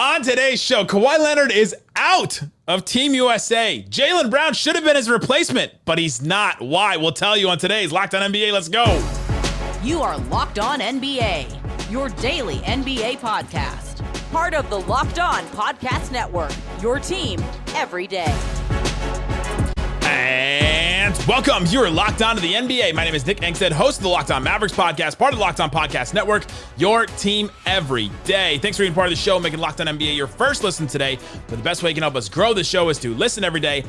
On today's show, Kawhi Leonard is out of Team USA. Jaylen Brown should have been his replacement, but he's not. Why? We'll tell you on today's Locked On NBA. Let's go. You are Locked On NBA, your daily NBA podcast. Part of the Locked On Podcast Network, your team every day. And welcome. You are Locked On to the NBA. My name is Nick Angstadt, host of the Locked On Mavericks podcast, part of the Locked On Podcast Network, your team every day. Thanks for being part of the show, making Locked On NBA your first listen today. But the best way you can help us grow the show is to listen every day,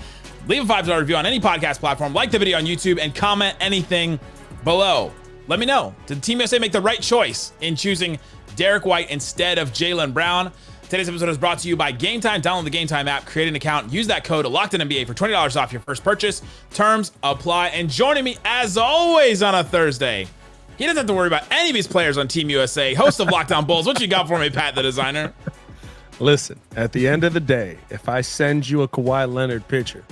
leave a 5-star review on any podcast platform, like the video on YouTube, and comment anything below. Let me know. Did Team USA make the right choice in choosing Derrick White instead of Jaylen Brown? Today's episode is brought to you by Game Time. Download the Game Time app, create an account, use that code LOCKEDONNBA for $20 off your first purchase. Terms apply. And joining me, as always, on a Thursday, he doesn't have to worry about any of these players on Team USA. Host of Locked On Bulls. What you got for me, Pat the Designer? Listen, at the end of the day, if I send you a Kawhi Leonard picture,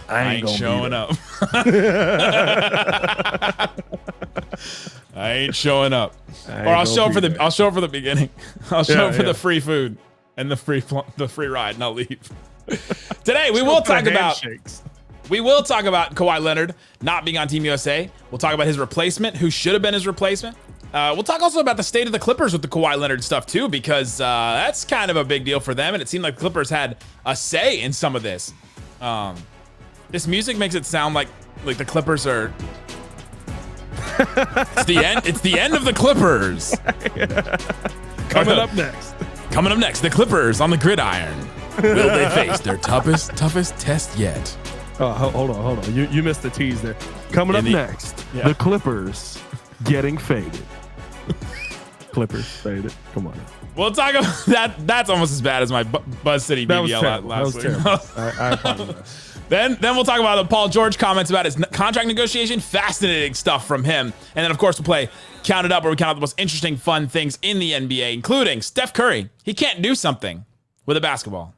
I ain't showing up. I ain't showing up. Or I'll show up for the beginning. I'll show up for the free food and the free ride, and I'll leave. Today we will talk about Kawhi Leonard not being on Team USA. We'll talk about his replacement, who should have been his replacement. We'll talk also about the state of the Clippers with the Kawhi Leonard stuff too, because that's kind of a big deal for them, and it seemed like the Clippers had a say in some of this. This music makes it sound like the Clippers are. It's the end of the Clippers. Coming up next, the Clippers on the gridiron. Will they face their toughest test yet? Oh, hold on. You missed the tease there. Coming up next, the Clippers getting faded. Clippers faded. Come on. We'll talk about that. That's almost as bad as my Buzz City BBL last week. I apologize. Then we'll talk about the Paul George comments about his contract negotiation. Fascinating stuff from him. And then, of course, we'll play Count It Up, where we count out the most interesting, fun things in the NBA, including Steph Curry. He can't do something with a basketball.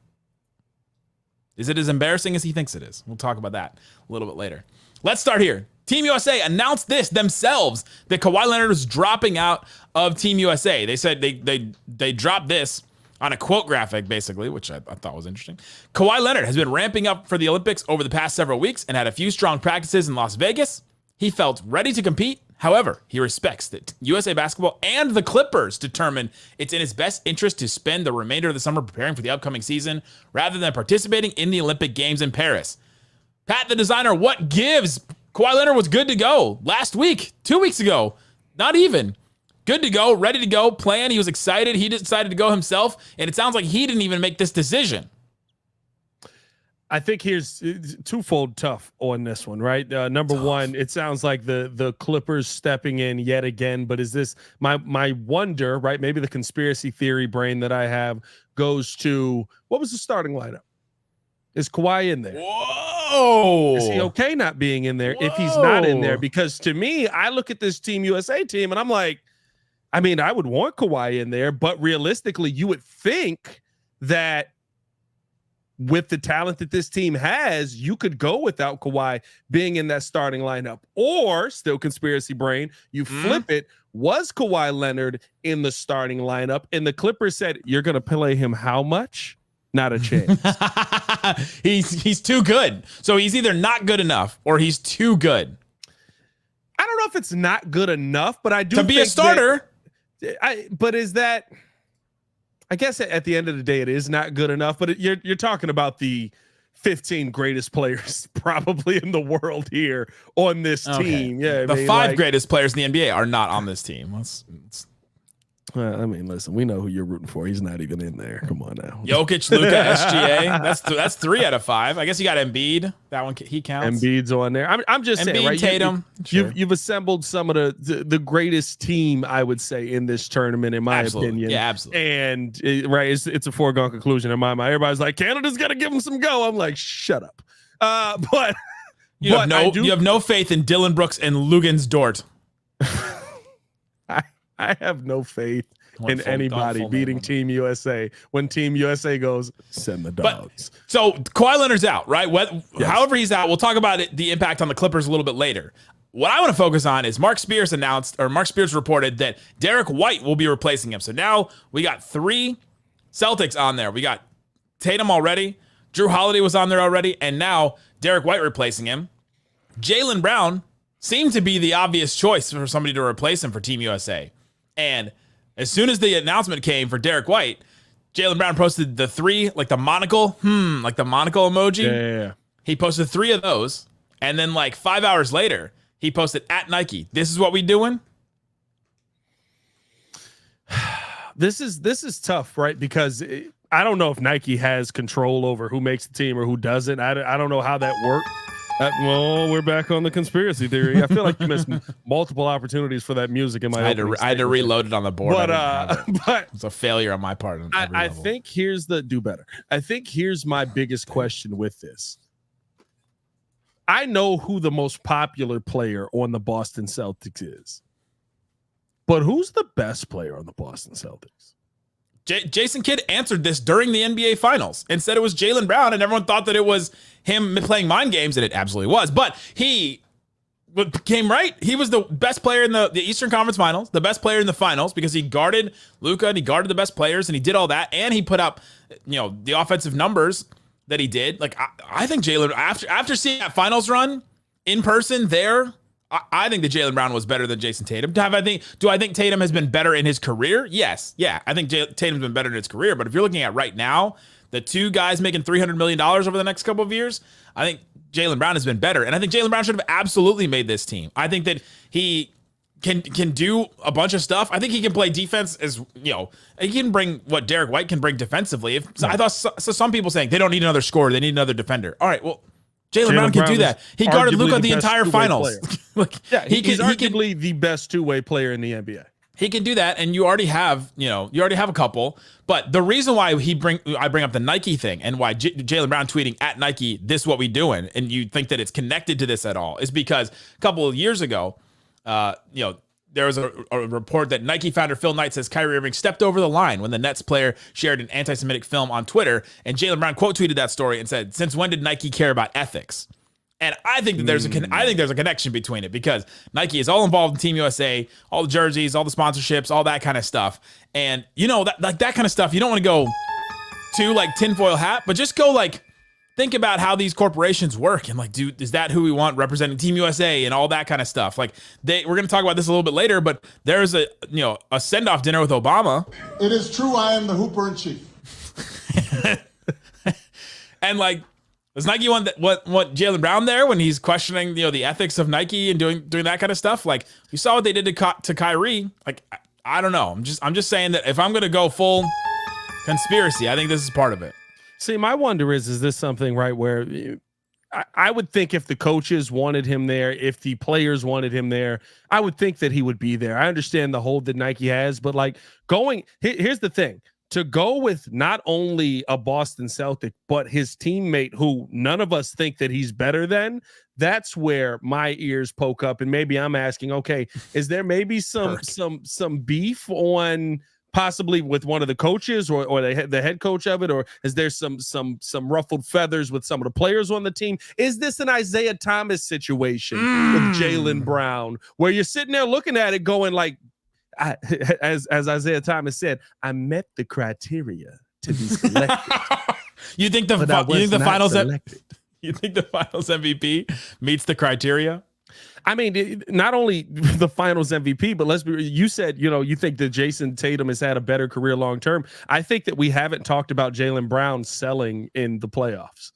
Is it as embarrassing as he thinks it is? We'll talk about that a little bit later. Let's start here. Team USA announced this themselves, that Kawhi Leonard is dropping out of Team USA. They said they dropped this on a quote graphic, basically, which I thought was interesting. Kawhi Leonard has been ramping up for the Olympics over the past several weeks and had a few strong practices in Las Vegas. He felt ready to compete. However, he respects that USA Basketball and the Clippers determined it's in his best interest to spend the remainder of the summer preparing for the upcoming season rather than participating in the Olympic Games in Paris. Pat the Designer, what gives? Kawhi Leonard was good to go last week, 2 weeks ago, not even. Good to go, ready to go, plan. He was excited. He decided to go himself, and it sounds like he didn't even make this decision. I think here's twofold tough on this one, right? Number one, it sounds like the Clippers stepping in yet again, but is this my wonder, right? Maybe the conspiracy theory brain that I have goes to, what was the starting lineup? Is Kawhi in there? Whoa! Is he okay not being in there if he's not in there? Because to me, I look at this Team USA team and I'm like, I mean, I would want Kawhi in there, but realistically, you would think that with the talent that this team has, you could go without Kawhi being in that starting lineup. Or, still conspiracy brain, you flip it, was Kawhi Leonard in the starting lineup? And the Clippers said, you're going to play him how much? Not a chance. He's too good. So he's either not good enough or he's too good. I don't know if it's not good enough, but I do to be a starter. But is that? I guess at the end of the day, it is not good enough. But you're talking about the 15 greatest players probably in the world here on this team. Yeah, the five greatest players in the NBA are not on this team. Well, I mean, listen, we know who you're rooting for. He's not even in there. Come on now. Jokic, Luka, SGA. That's 3 out of 5. I guess you got Embiid. That one he counts. Embiid's on there. I'm just Embiid, saying, right? Tatum. You've assembled some of the greatest team, I would say, in this tournament, in my opinion. Yeah, absolutely. And it's a foregone conclusion in my mind. Everybody's like, Canada's got to give them some go. I'm like, shut up. But you have no faith in Dylan Brooks and Lugens Dort. I have no faith in anybody beating Team USA when Team USA goes, send the dogs. So Kawhi Leonard's out, right? However he's out, we'll talk about the impact on the Clippers a little bit later. What I want to focus on is Mark Spears reported that Derrick White will be replacing him. So now we got 3 Celtics on there. We got Tatum already. Drew Holiday was on there already. And now Derrick White replacing him. Jaylen Brown seemed to be the obvious choice for somebody to replace him for Team USA. And as soon as the announcement came for Derrick White, Jaylen Brown posted the 3, like the monocle, like the monocle emoji. Yeah. He posted 3 of those. And then like 5 hours later, he posted at Nike, "This is what we doing." This is tough, right? Because I don't know if Nike has control over who makes the team or who doesn't. I don't know how that works. Well, we're back on the conspiracy theory. I feel like you missed multiple opportunities for that music in my. I had to reload it on the board, but it's a failure on my part. I think here's I think here's my biggest question with this. I know who the most popular player on the Boston Celtics is, but who's the best player on the Boston Celtics? Jason Kidd answered this during the NBA Finals and said it was Jaylen Brown, and everyone thought that it was him playing mind games, and it absolutely was. But he came right. He was the best player in the Eastern Conference Finals, the best player in the finals, because he guarded Luka and he guarded the best players, and he did all that, and he put up, the offensive numbers that he did. Like I think Jaylen, after seeing that finals run in person there, I think that Jaylen Brown was better than Jason Tatum. Do I think Tatum has been better in his career? Yes. Yeah, I think Tatum's been better in his career. But if you're looking at right now, the 2 guys making $300 million over the next couple of years, I think Jaylen Brown has been better. And I think Jaylen Brown should have absolutely made this team. I think that he can do a bunch of stuff. I think he can play defense as, he can bring what Derrick White can bring defensively. I thought some people saying they don't need another scorer, they need another defender. All right, well, Jaylen Brown can do that. He guarded Luka the entire finals. He's arguably the best two-way player in the NBA. He can do that, and you already have a couple. But the reason why I bring up the Nike thing and why Jaylen Brown tweeting at Nike, "This is what we doing," and you think that it's connected to this at all, is because a couple of years ago, there was a report that Nike founder Phil Knight says Kyrie Irving stepped over the line when the Nets player shared an anti-Semitic film on Twitter, and Jaylen Brown quote tweeted that story and said, "Since when did Nike care about ethics?" And I think that there's a connection between it, because Nike is all involved in Team USA, all the jerseys, all the sponsorships, all that kind of stuff. And that kind of stuff, you don't want to go to like tinfoil hat, but just go like think about how these corporations work and like, dude, is that who we want representing Team USA and all that kind of stuff? Like we're going to talk about this a little bit later, but there's a send-off dinner with Obama. It is true, I am the hooper in chief. And like, does Nike want Jaylen Brown there when he's questioning the ethics of Nike and doing that kind of stuff? Like, you saw what they did to Kyrie. Like, I don't know. I'm just saying that if I'm going to go full conspiracy, I think this is part of it. See, my wonder is this something, right, where I would think if the coaches wanted him there, if the players wanted him there, I would think that he would be there. I understand the hold that Nike has, but like here's the thing. To go with not only a Boston Celtic, but his teammate who none of us think that he's better than, that's where my ears poke up. And maybe I'm asking, okay, is there maybe some beef on possibly with one of the coaches or the head coach of it? Or is there some ruffled feathers with some of the players on the team? Is this an Isaiah Thomas situation with Jaylen Brown, where you're sitting there looking at it going like, as Isaiah Thomas said, I met the criteria to be selected. You think the finals MVP meets the criteria? I mean, not only the finals MVP, but you said, you think that Jason Tatum has had a better career long term. I think that we haven't talked about Jaylen Brown selling in the playoffs.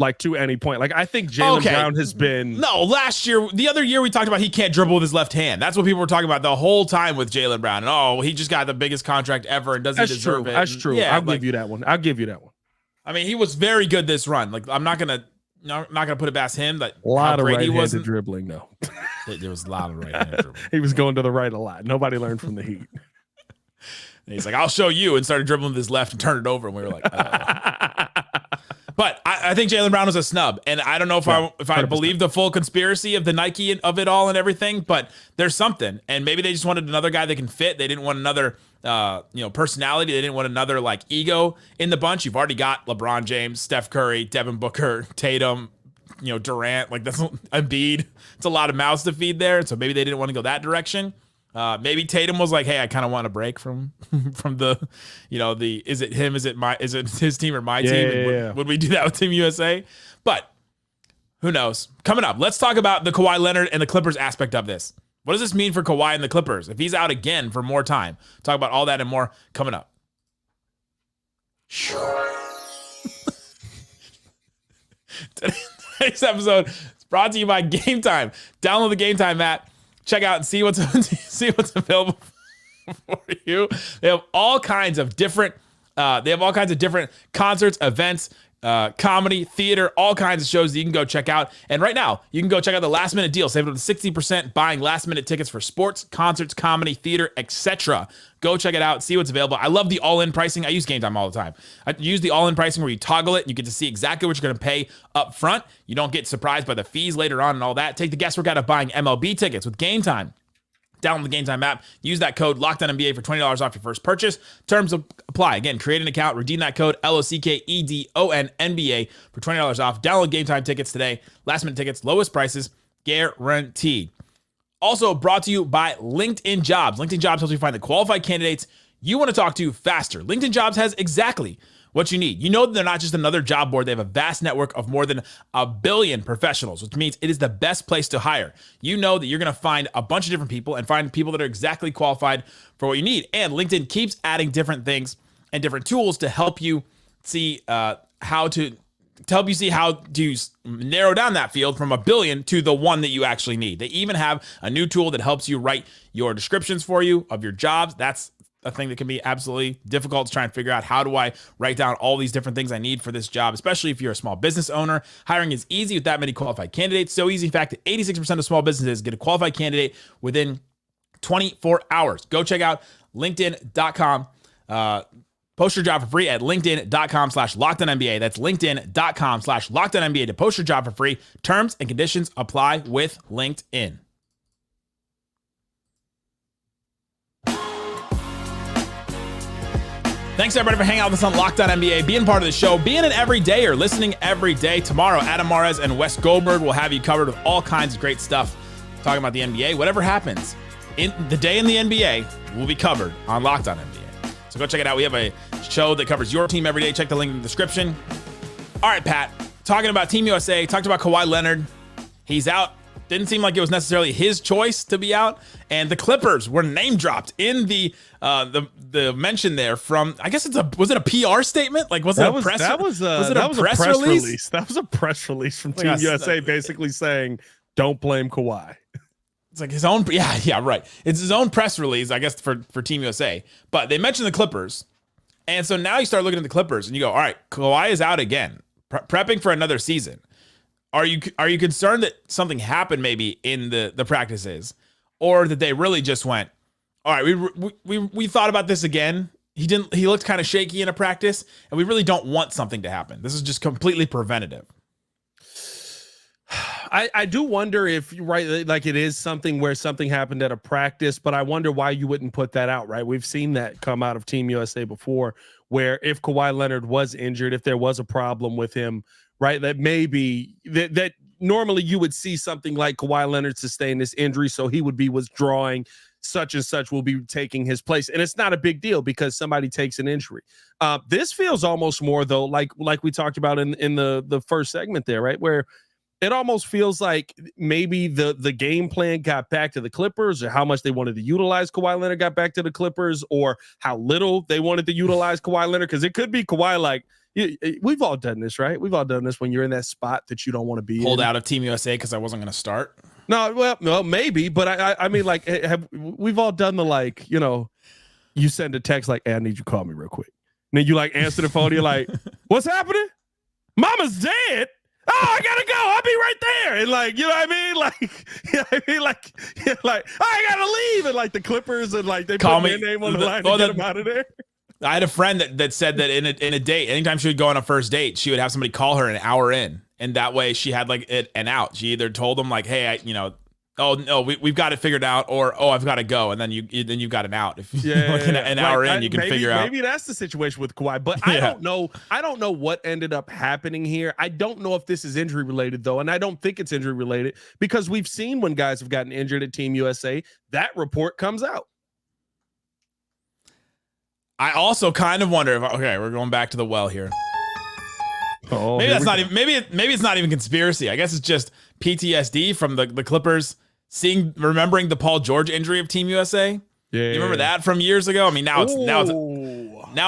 Like to any point. Like I think Jaylen Brown has been. No, the other year we talked about he can't dribble with his left hand. That's what people were talking about the whole time with Jaylen Brown. And he just got the biggest contract ever and doesn't deserve it. That's true. Yeah, I'll give you that one. I mean, he was very good this run. Like I'm not gonna put it past him. That a lot of right-handed dribbling. No, there was a lot of right-handed dribbling. He was going to the right a lot. Nobody learned from the Heat. And he's like, "I'll show you," and started dribbling with his left and turned it over, and we were like. But I think Jaylen Brown was a snub, and I don't know if I believe the full conspiracy of the Nike of it all and everything, but there's something, and maybe they just wanted another guy that can fit. They didn't want another personality. They didn't want another like ego in the bunch. You've already got LeBron James, Steph Curry, Devin Booker, Tatum, Durant. Like that's Embiid. It's a lot of mouths to feed there, so maybe they didn't want to go that direction. Maybe Tatum was like, hey, I kind of want a break from the, is it him? Is it his team or my team? And would we do that with Team USA? But who knows? Coming up, let's talk about the Kawhi Leonard and the Clippers aspect of this. What does this mean for Kawhi and the Clippers if he's out again for more time? Talk about all that and more coming up. Today's episode is brought to you by Game Time. Download the Game Time app. Check out and see what's available for you. They have all kinds of different concerts, events, comedy, theater, all kinds of shows that you can go check out. And right now, you can go check out the last minute deal. Save up to 60% buying last minute tickets for sports, concerts, comedy, theater, etc. Go check it out. See what's available. I love the all-in pricing. I use Game Time all the time. I use the all-in pricing where you toggle it and you get to see exactly what you're going to pay up front. You don't get surprised by the fees later on and all that. Take the guesswork out of buying MLB tickets with Game Time. Download the Game Time app. Use that code LOCKEDONNBA for $20 off your first purchase. Terms apply. Again, create an account. Redeem that code LOCKEDONNBA for $20 off. Download Game Time tickets today. Last minute tickets, lowest prices, guaranteed. Also brought to you by LinkedIn Jobs. LinkedIn Jobs helps you find the qualified candidates you want to talk to faster. LinkedIn Jobs has exactly what you need. You know they're not just another job board. They have a vast network of more than 1 billion professionals, which means it is the best place to hire. You know that you're going to find a bunch of different people and find people that are exactly qualified for what you need. And LinkedIn keeps adding different things and different tools to help you see how to narrow down that field from 1 billion to the one that you actually need. They even have a new tool that helps you write your descriptions for you of your jobs. That's a thing that can be absolutely difficult to try and figure out. How do I write down all these different things I need for this job, especially if you're a small business owner? Hiring is easy with that many qualified candidates. So easy, in fact, that 86% of small businesses get a qualified candidate within 24 hours. Go check out LinkedIn.com. Post your job for free at LinkedIn.com/LockedOnNBA. That's LinkedIn.com/LockedOnNBA to post your job for free. Terms and conditions apply with LinkedIn. Thanks, everybody, for hanging out with us on Locked On NBA, being part of the show, being an everydayer, listening every day. Tomorrow, Adam Mares and Wes Goldberg will have you covered with all kinds of great stuff, talking about the NBA. Whatever happens in the day in the NBA will be covered on Locked On NBA. So go check it out. We have a show that covers your team every day. Check the link in the description. All right, Pat, talking about Team USA, talked about Kawhi Leonard. He's out. Didn't seem like it was necessarily his choice to be out. And the Clippers were name dropped in the mention there from, I guess was it a PR statement? Like, was it a press release? That was a press release from Team USA basically saying, don't blame Kawhi. It's like his own, yeah, right. It's his own press release, I guess, for Team USA. But they mentioned the Clippers. And so now you start looking at the Clippers and you go, all right, Kawhi is out again, prepping for another season. Are you concerned that something happened maybe in the practices, or that they really just went, all right, we thought about this again. He looked kind of shaky in a practice, and we really don't want something to happen. This is just completely preventative. I do wonder if, right, like it is something where something happened at a practice, but I wonder why you wouldn't put that out, right? We've seen that come out of Team USA before, where if Kawhi Leonard was injured, if there was a problem with him, right, that maybe that normally you would see something like Kawhi Leonard sustain this injury, so he would be withdrawing, such and such will be taking his place. And it's not a big deal because somebody takes an injury. This feels almost more, though, like we talked about in the first segment there, right, where it almost feels like maybe the game plan got back to the Clippers, or how much they wanted to utilize Kawhi Leonard got back to the Clippers, or how little they wanted to utilize Kawhi Leonard. Because it could be Kawhi, like, we've all done this, right? We've all done this when you're in that spot that you don't want to be pulled out of Team USA because I wasn't going to start. No, maybe, but I mean, like, we've all done the, like, you send a text like, hey, I need you to call me real quick. And then you, like, answer the phone. You're like, what's happening? Mama's dead. Oh, I gotta go. I'll be right there. And, like, you know what I mean? Like, I gotta leave. And, like, the Clippers and, like, they put their name on the line to get them out of there. I had a friend that said that in a date, anytime she would go on a first date, she would have somebody call her an hour in, and that way she had like an out. She either told them like, "Hey, oh no, we've got it figured out, or oh, I've got to go, and then you've got an out. If an hour in, you can figure out. Maybe that's the situation with Kawhi, but I don't know. I don't know what ended up happening here. I don't know if this is injury related though, and I don't think it's injury related because we've seen when guys have gotten injured at Team USA, that report comes out. I also kind of wonder if we're going back to the well here. Oh, maybe that's not even maybe it's not even conspiracy. I guess it's just PTSD from the Clippers remembering the Paul George injury of Team USA. Yeah, you remember that from years ago? I mean, now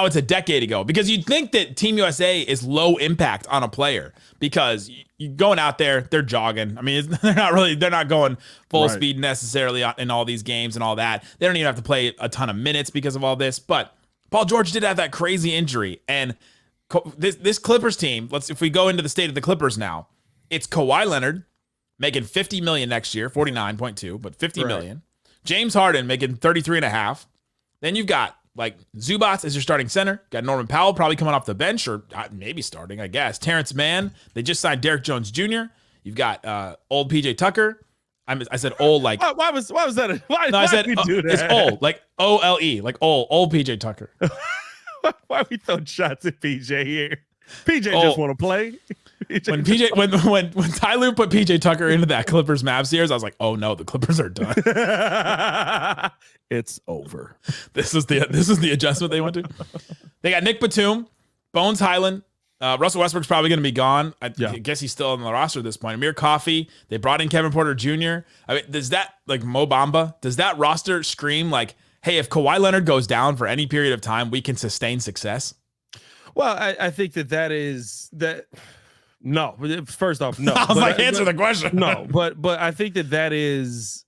it's a decade ago, because you'd think that Team USA is low impact on a player because you going out there, they're jogging. I mean, they're not going full speed necessarily in all these games and all that. They don't even have to play a ton of minutes because of all this. But Paul George did have that crazy injury, and this Clippers team. If we go into the state of the Clippers now, it's Kawhi Leonard making $50 million next year, 49.2, but $50 million. James Harden making 33.5. Then you've got like Zubats as your starting center. Got Norman Powell probably coming off the bench, or maybe starting, I guess. Terrence Mann. They just signed Derrick Jones Jr. You've got old PJ Tucker. I said old like. Why was that? I said we do that? It's old, like OLE, like old PJ Tucker. Why are we throwing shots at PJ here? PJ just want to play. When Ty Lue put PJ Tucker into that Clippers Mavs series, I was like, oh no, the Clippers are done. It's over. This is the adjustment they went to. They got Nick Batum, Bones Highland. Russell Westbrook's probably going to be gone. I guess he's still on the roster at this point. Amir Coffey. They brought in Kevin Porter Jr. I mean, does that, like Mo Bamba, does that roster scream like, hey, if Kawhi Leonard goes down for any period of time, we can sustain success? Well, I think that is that. No, first off, no. I was answer the question. No, but I think that is.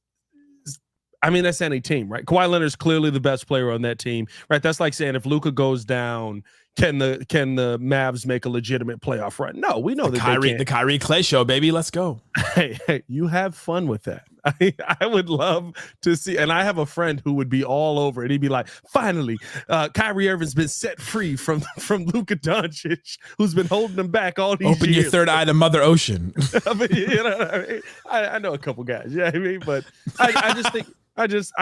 I mean, that's any team, right? Kawhi Leonard's clearly the best player on that team, right? That's like saying if Luka goes down, can the Mavs make a legitimate playoff run? No, we know the Kyrie Clay show, baby. Let's go. Hey, you have fun with that. I would love to see, and I have a friend who would be all over it. He'd be like, finally, Kyrie Irving's been set free from Luka Doncic, who's been holding him back all these years. Open your third eye to Mother Ocean. I mean, I know a couple guys, but I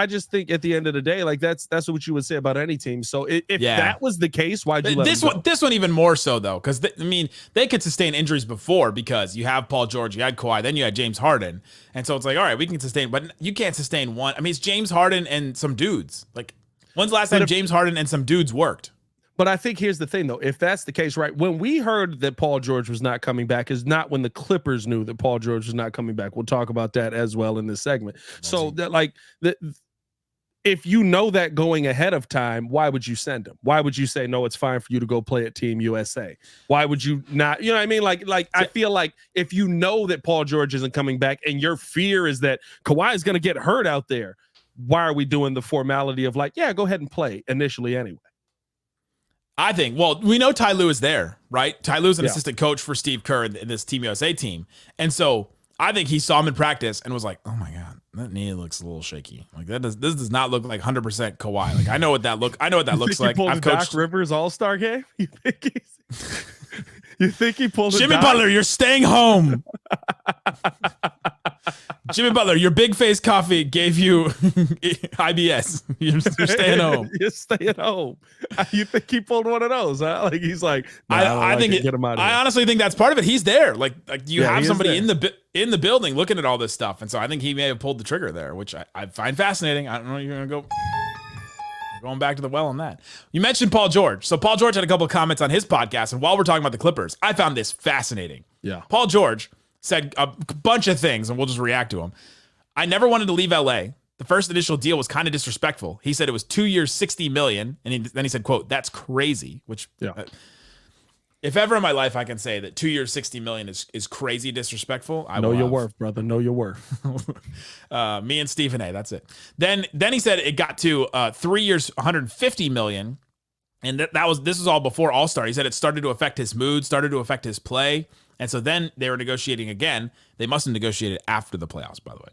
just think at the end of the day, like that's what you would say about any team. So if that was the case, why'd you let this one even more so though? Because they could sustain injuries before, because you have Paul George, you had Kawhi, then you had James Harden, and so it's like, all right, we can sustain, but you can't sustain one. I mean, it's James Harden and some dudes. Like, when's the last time James Harden and some dudes worked? But I think here's the thing, though. If that's the case, right, when we heard that Paul George was not coming back is not when the Clippers knew that Paul George was not coming back. We'll talk about that as well in this segment. So that, like, if you know that going ahead of time, why would you send him? Why would you say, no, it's fine for you to go play at Team USA? Why would you not? You know what I mean? Like I feel like if you know that Paul George isn't coming back and your fear is that Kawhi is going to get hurt out there, why are we doing the formality of like, yeah, go ahead and play initially anyway? I think, well, we know Ty Lue is there, right? Ty Lue's an assistant coach for Steve Kerr in this Team USA team. And so I think he saw him in practice and was like, oh my God, that knee looks a little shaky. Like this does not look like 100% Kawhi. Like I know what that looks like. I've coached Doc Rivers All-Star game. You think he pulled Jimmy Butler, you're staying home. Jimmy Butler, your big face coffee gave you IBS. You're staying home. You're staying home. You think he pulled one of those? Huh? Like he's like, I think get him out of here. I honestly think that's part of it. He's there. Like you have somebody in the building looking at all this stuff, and so I think he may have pulled the trigger there, which I find fascinating. I don't know. You're gonna go. Going back to the well on that. You mentioned Paul George. So Paul George had a couple of comments on his podcast, and while we're talking about the Clippers, I found this fascinating. Yeah. Paul George said a bunch of things, and we'll just react to them. I never wanted to leave LA. The first initial deal was kind of disrespectful. He said it was 2 years, $60 million, and then he said, quote, that's crazy, which if ever in my life I can say that 2 years, $60 million is crazy disrespectful, I know your worth, brother. Know your worth. Me and Stephen A. That's it. Then he said it got to 3 years, $150 million, and this was all before All-Star. He said it started to affect his mood, started to affect his play, and so then they were negotiating again. They must have negotiated after the playoffs, by the way.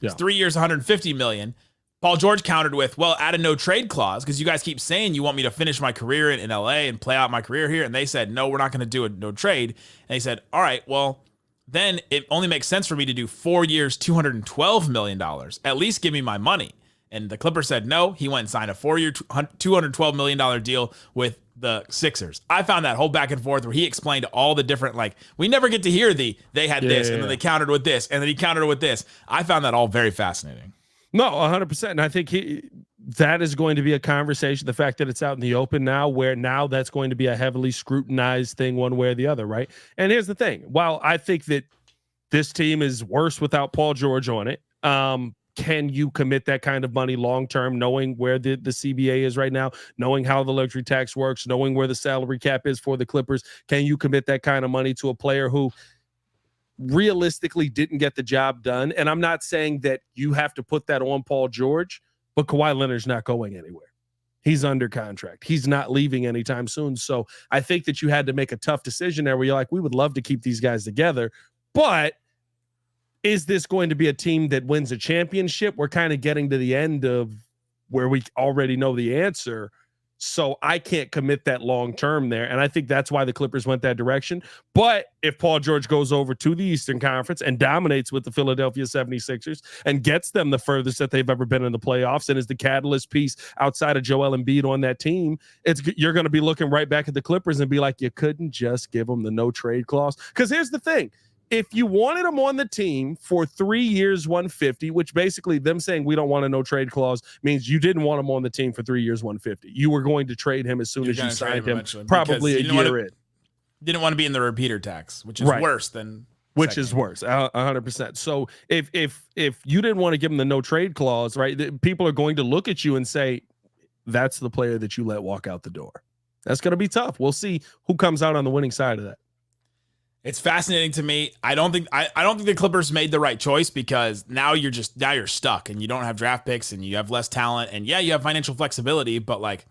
Yeah. It's 3 years, $150 million. Paul George countered with, well, add a no trade clause, because you guys keep saying you want me to finish my career in LA and play out my career here. And they said, no, we're not going to do a no trade. And he said, all right, well, then it only makes sense for me to do 4 years, $212 million. At least give me my money. And the Clippers said no. He went and signed a 4-year, $212 million deal with the Sixers. I found that whole back and forth where he explained all the different, like, we never get to hear they had this, and then they countered with this, and then he countered with this. I found that all very fascinating. No, 100%. And I think that is going to be a conversation. The fact that it's out in the open now, where now that's going to be a heavily scrutinized thing one way or the other, right? And here's the thing. While I think that this team is worse without Paul George on it, can you commit that kind of money long-term, knowing where the CBA is right now, knowing how the luxury tax works, knowing where the salary cap is for the Clippers? Can you commit that kind of money to a player who realistically didn't get the job done? And I'm not saying that you have to put that on Paul George, but Kawhi Leonard's not going anywhere. He's under contract. He's not leaving anytime soon. So I think that you had to make a tough decision there where you're like, we would love to keep these guys together, but is this going to be a team that wins a championship? We're kind of getting to the end of where we already know the answer. So I can't commit that long-term there. And I think that's why the Clippers went that direction. But if Paul George goes over to the Eastern Conference and dominates with the Philadelphia 76ers and gets them the furthest that they've ever been in the playoffs and is the catalyst piece outside of Joel Embiid on that team, you're going to be looking right back at the Clippers and be like, you couldn't just give them the no-trade clause. Because here's the thing. If you wanted him on the team for 3 years, 150, which basically them saying we don't want a no trade clause means you didn't want him on the team for 3 years, 150. You were going to trade him as soon as you signed him, probably a year in. Didn't want to be in the repeater tax, which is worse than. Which is worse, 100%. So if you didn't want to give him the no trade clause, right, people are going to look at you and say, that's the player that you let walk out the door. That's going to be tough. We'll see who comes out on the winning side of that. It's fascinating to me. I don't think the Clippers made the right choice, because now you're stuck and you don't have draft picks and you have less talent, and yeah, you have financial flexibility, but like,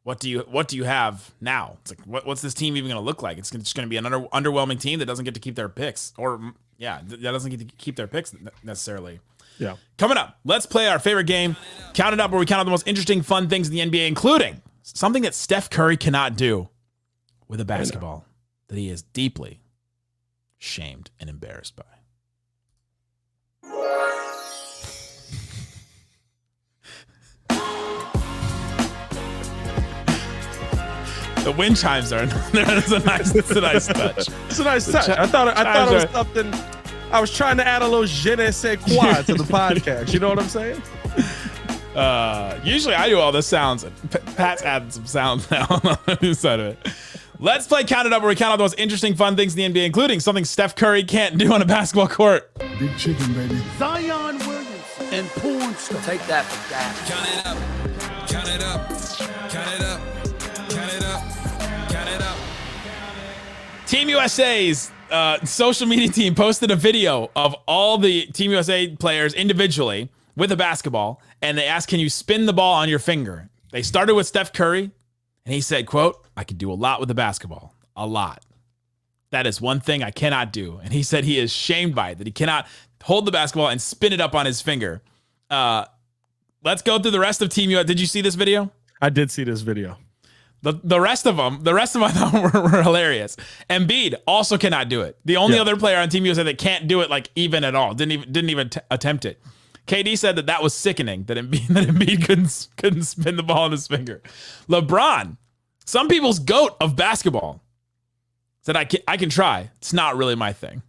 what do you have now? It's like, what's this team even going to look like? It's just going to be an underwhelming team that doesn't get to keep their picks, that doesn't get to keep their picks necessarily. Yeah. Coming up, let's play our favorite game, Count It Up, where we count out the most interesting, fun things in the NBA, including something that Steph Curry cannot do with a basketball that he is deeply shamed and embarrassed by. The wind chimes are it's a nice touch. It's a nice touch. I thought it was something. I was trying to add a little je ne sais quoi to the podcast. You know what I'm saying? Usually I do all the sounds. Pat's adding some sounds now on the other side of it. Let's play Count It Up, where we count out the most interesting, fun things in the NBA, including something Steph Curry can't do on a basketball court. Big chicken, baby. Zion Williamson and porn star. Take that for that. Count it up. Count it up. Count it up. Count it up. Count it up. Team USA's social media team posted a video of all the Team USA players individually with a basketball, and they asked, can you spin the ball on your finger? They started with Steph Curry, and he said, quote, I can do a lot with the basketball. A lot. That is one thing I cannot do. And he said he is shamed by it, that he cannot hold the basketball and spin it up on his finger. Let's go through the rest of Team USA. Did you see this video? I did see this video. The rest of them I thought were hilarious. Embiid also cannot do it. The only other player on Team USA that can't do it, like, even at all, didn't even attempt it. KD said that was sickening, that Embiid couldn't spin the ball on his finger. LeBron, some people's GOAT of basketball, said I can try. It's not really my thing.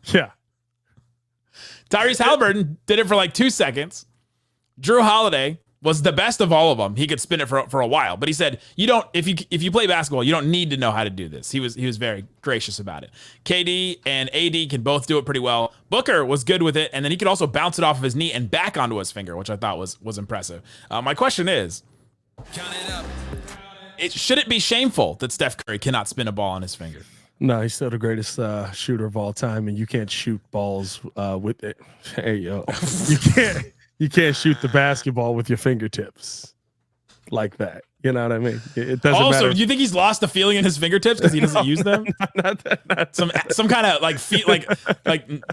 Yeah. Tyrese Halliburton did it for like 2 seconds. Drew Holiday was the best of all of them. He could spin it for a while, but he said, if you play basketball, you don't need to know how to do this. He was very gracious about it. KD and AD can both do it pretty well. Booker was good with it, and then he could also bounce it off of his knee and back onto his finger, which I thought was impressive. My question is, Count it up. Should it be shameful that Steph Curry cannot spin a ball on his finger? No, he's still the greatest shooter of all time, and you can't shoot balls with it. Hey, yo, you can't shoot the basketball with your fingertips like that. You know what I mean? It doesn't also, matter. do you think he's lost the feeling in his fingertips because he doesn't use them? Not Some kind of like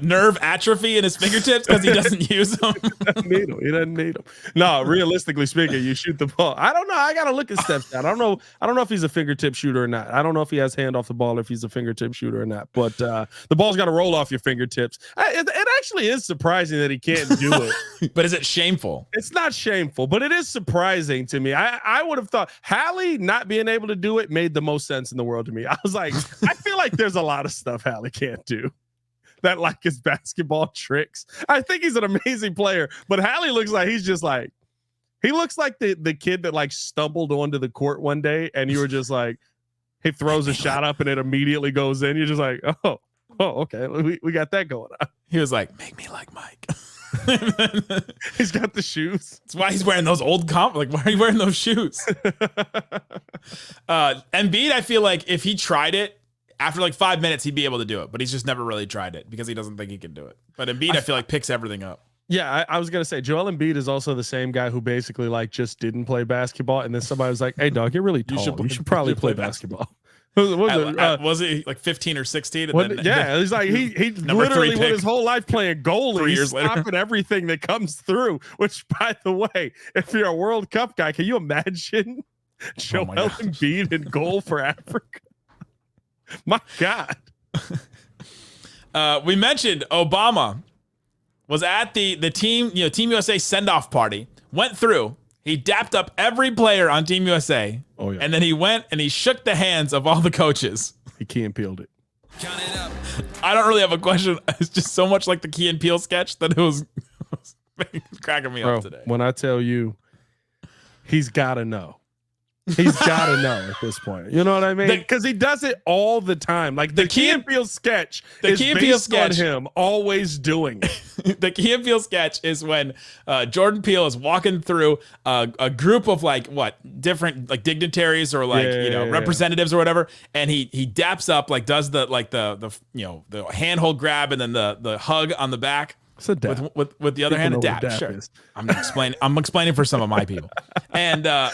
nerve atrophy in his fingertips because he doesn't use them. He doesn't need them. No, realistically speaking, you shoot the ball. I don't know. I gotta look at Steph's stat. I don't know if he's a fingertip shooter or not. I don't know if he has hand off the ball, if he's a fingertip shooter or not. But the ball's got to roll off your fingertips. It actually is surprising that he can't do it. But is it shameful? It's not shameful, but it is surprising to me. I would have thought Hallie not being able to do it made the most sense in the world to me. I was like, I feel like there's a lot of stuff Hallie can't do that like his basketball tricks. I think he's an amazing player, but Hallie looks like he looks like the kid that like stumbled onto the court one day and you were just like, he throws a shot up and it immediately goes in. You're just like, oh, okay. We got that going on. He was like, make me like Mike. He's got the shoes. That's why he's wearing those old like, why are you wearing those shoes? Embiid, I feel like if he tried it after like 5 minutes, he'd be able to do it, but he's just never really tried it because he doesn't think he can do it. But Embiid, I feel like picks everything up. Yeah, I was gonna say Joel Embiid is also the same guy who basically like just didn't play basketball, and then somebody was like, "Hey, dog, you're really tall. You should probably play basketball." Was he like 15 or 16? Yeah, he's like he literally went his whole life playing goalie, 3 years later, stopping everything that comes through. Which, by the way, if you're a World Cup guy, can you imagine Joel Embiid in goal for Africa? My God. We mentioned Obama was at the Team USA send-off party, went through. He dapped up every player on Team USA. Oh, yeah. And then he went and he shook the hands of all the coaches. He Key and Peeled it. Count it up. I don't really have a question. It's just so much like the Key and Peele sketch that it was cracking me up today. When I tell you, he's got to know. He's got to know at this point. You know what I mean? Because he does it all the time. Like the Key and Peele sketch is based on him always doing it. The Key and Peele sketch is when Jordan Peele is walking through a group of different like dignitaries or representatives or whatever, and he daps up, like does the handhold grab and then the hug on the back. With the other hand, a dap. Sure. Is. I'm explaining for some of my people, and he does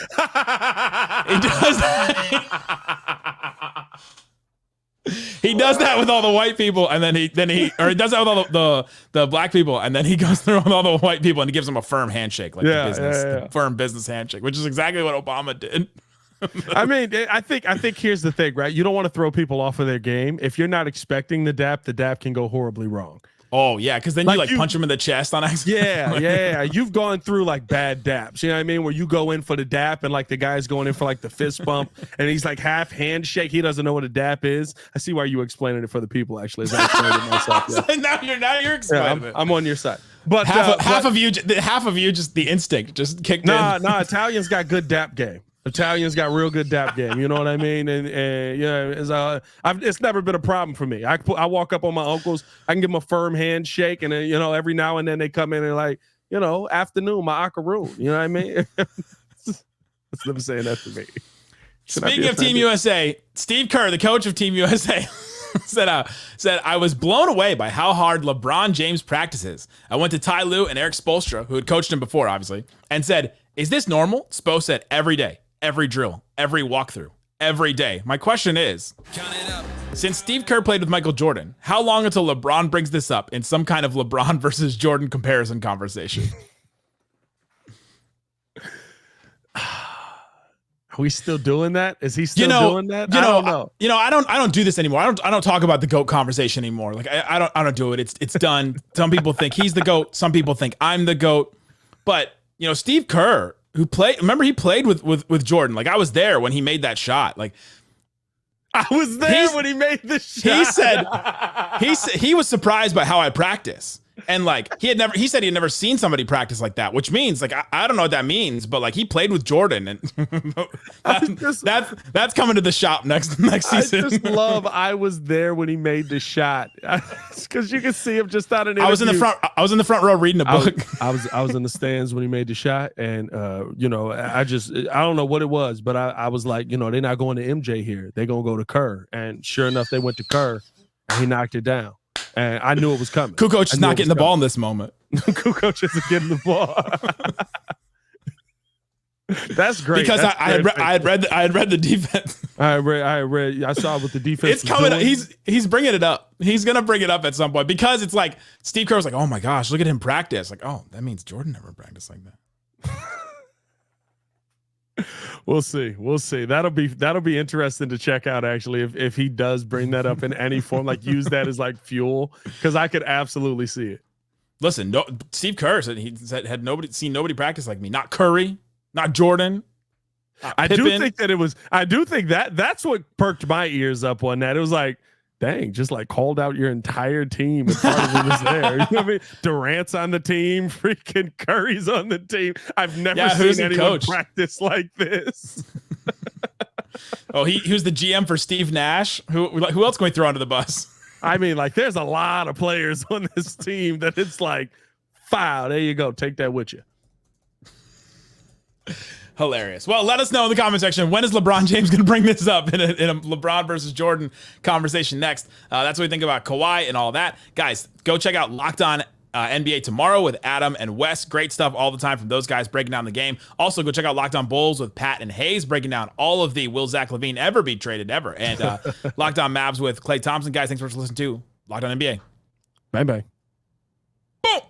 that. He does that with all the white people, and then he does that with all the black people, and then he goes through with all the white people and he gives them a firm handshake, firm business handshake, which is exactly what Obama did. I mean, I think here's the thing, right? You don't want to throw people off of their game. If you're not expecting the dap can go horribly wrong. Oh yeah, because then you punch him in the chest on accident. Yeah. You've gone through like bad daps. You know what I mean? Where you go in for the dap and like the guy's going in for like the fist bump and he's like half handshake. He doesn't know what a dap is. I see why you explaining it for the people. Actually, as I explained it myself. Yeah. now you're explaining it. I'm on your side. But half of you, just the instinct just kicked in. Nah. Italians got good dap game. Italians got real good dap game. You know what I mean? And it's never been a problem for me. I walk up on my uncles. I can give them a firm handshake, and then every now and then they come in and like afternoon my akaroon. You know what I mean? It's never saying that to me. Speaking of Team USA, Steve Kerr, the coach of Team USA, said I was blown away by how hard LeBron James practices. I went to Ty Lue and Eric Spoelstra, who had coached him before, obviously, and said, "Is this normal?" Spo said, "Every day. Every drill, every walkthrough, every day." My question is, since Steve Kerr played with Michael Jordan, how long until LeBron brings this up in some kind of LeBron versus Jordan comparison conversation? Are we still doing that? Is he still doing that? I don't know. I don't do this anymore. I don't talk about the GOAT conversation anymore. Like I don't do it. It's done. Some people think he's the GOAT. Some people think I'm the GOAT. But Steve Kerr, he played with Jordan. Like I was there when he made that shot. Like I was there when he made the shot. He said he was surprised by how I practice. And like he said he had never seen somebody practice like that, which means like I don't know what that means, but like he played with Jordan, and that's coming to the shop next season. I just love I was there when he made the shot because you can see him just out in interview. I was in the front row reading a book. I was in the stands when he made the shot, and I don't know what it was, but I was like, they're not going to MJ here, they're gonna go to Kerr, and sure enough, they went to Kerr, and he knocked it down. And I knew it was coming. Kukoc is not getting the ball in this moment. Kukoc isn't getting the ball. That's great. Because That's I had read the defense. I saw what the defense. It's coming. Doing. He's bringing it up. He's gonna bring it up at some point because it's like Steve Kerr was like, oh my gosh, look at him practice. Like, oh, that means Jordan never practiced like that. We'll see. That'll be interesting to check out actually if he does bring that up in any form, like use that as like fuel, because I could absolutely see it. Listen, Steve Kerr said had nobody practice like me. Not Curry, not Jordan. I do think that's what perked my ears up on that. It was like, dang, just like called out your entire team and part of it was there. You know what I mean? Durant's on the team, freaking Curry's on the team. I've never seen anyone practice like this. Oh, he was the GM for Steve Nash. Who else can we throw under the bus? I mean, like, there's a lot of players on this team that it's like, foul. There you go. Take that with you. Hilarious. Well, let us know in the comment section, when is LeBron James going to bring this up in a LeBron versus Jordan conversation next? That's what we think about Kawhi and all that. Guys, go check out Locked On NBA tomorrow with Adam and Wes. Great stuff all the time from those guys breaking down the game. Also, go check out Locked On Bulls with Pat and Hayes breaking down all of the will Zach LaVine ever be traded ever. And Locked On Mavs with Klay Thompson. Guys, thanks for listening to Locked On NBA. Bang, bang. Boom.